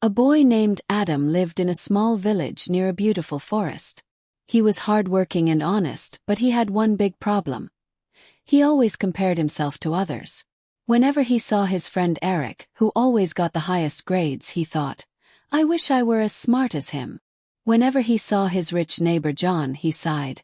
A boy named Adam lived in a small village near a beautiful forest. He was hardworking and honest, but he had one big problem. He always compared himself to others. Whenever he saw his friend Eric, who always got the highest grades, he thought, "I wish I were as smart as him." Whenever he saw his rich neighbor John, he sighed,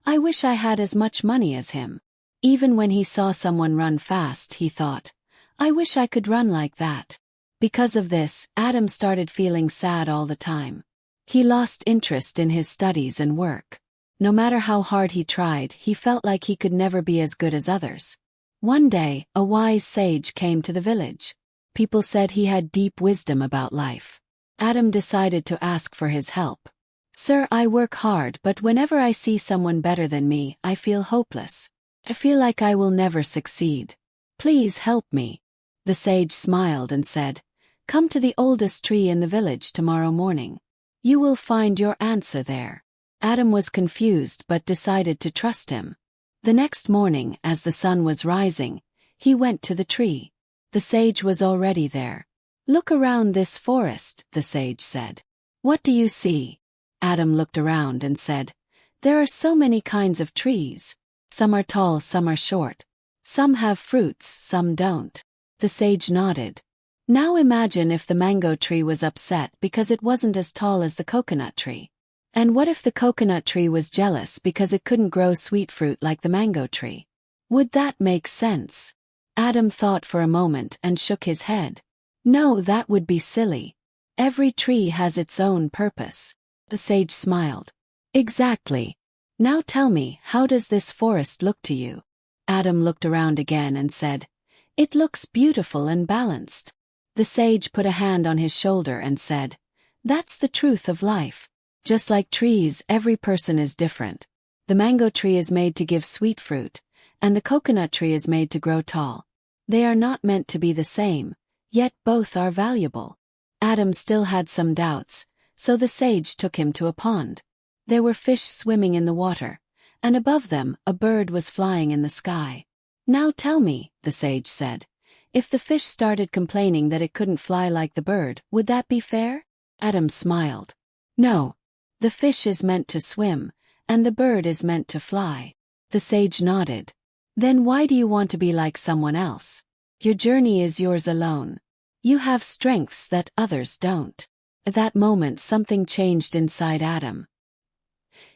"I wish I had as much money as him." Even when he saw someone run fast, he thought, "I wish I could run like that." Because of this, Adam started feeling sad all the time. He lost interest in his studies and work. No matter how hard he tried, he felt like he could never be as good as others. One day, a wise sage came to the village. People said he had deep wisdom about life. Adam decided to ask for his help. "Sir, I work hard, but whenever I see someone better than me, I feel hopeless. I feel like I will never succeed. Please help me." The sage smiled and said, "Come to the oldest tree in the village tomorrow morning. You will find your answer there." Adam was confused but decided to trust him. The next morning, as the sun was rising, he went to the tree. The sage was already there. "Look around this forest," the sage said. "What do you see?" Adam looked around and said, "There are so many kinds of trees. Some are tall, some are short. Some have fruits, some don't." The sage nodded. "Now imagine if the mango tree was upset because it wasn't as tall as the coconut tree. And what if the coconut tree was jealous because it couldn't grow sweet fruit like the mango tree? Would that make sense?" Adam thought for a moment and shook his head. "No, that would be silly. Every tree has its own purpose." The sage smiled. "Exactly. Now tell me, how does this forest look to you?" Adam looked around again and said, "It looks beautiful and balanced." The sage put a hand on his shoulder and said, "That's the truth of life. Just like trees, every person is different. The mango tree is made to give sweet fruit, and the coconut tree is made to grow tall. They are not meant to be the same, yet both are valuable." Adam still had some doubts, so the sage took him to a pond. There were fish swimming in the water, and above them a bird was flying in the sky. "Now tell me," the sage said, "if the fish started complaining that it couldn't fly like the bird, would that be fair?" Adam smiled. "No. The fish is meant to swim, and the bird is meant to fly." The sage nodded. "Then why do you want to be like someone else? Your journey is yours alone. You have strengths that others don't." At that moment, something changed inside Adam.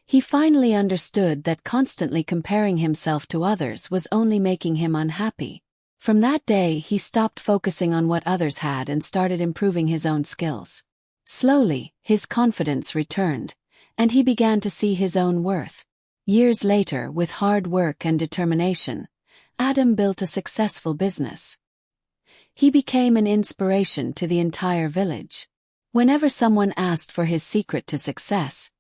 He finally understood that constantly comparing himself to others was only making him unhappy. From that day, he stopped focusing on what others had and started improving his own skills. Slowly, his confidence returned, and he began to see his own worth. Years later, with hard work and determination, Adam built a successful business. He became an inspiration to the entire village. Whenever someone asked for his secret to success,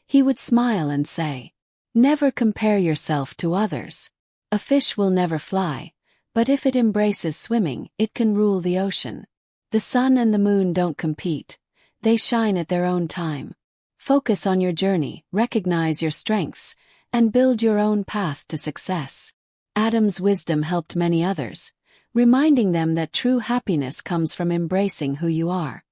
he would smile and say, "Never compare yourself to others. A fish will never fly, but if it embraces swimming, it can rule the ocean. The sun and the moon don't compete. They shine at their own time. Focus on your journey, recognize your strengths, and build your own path to success." Adam's wisdom helped many others, reminding them that true happiness comes from embracing who you are.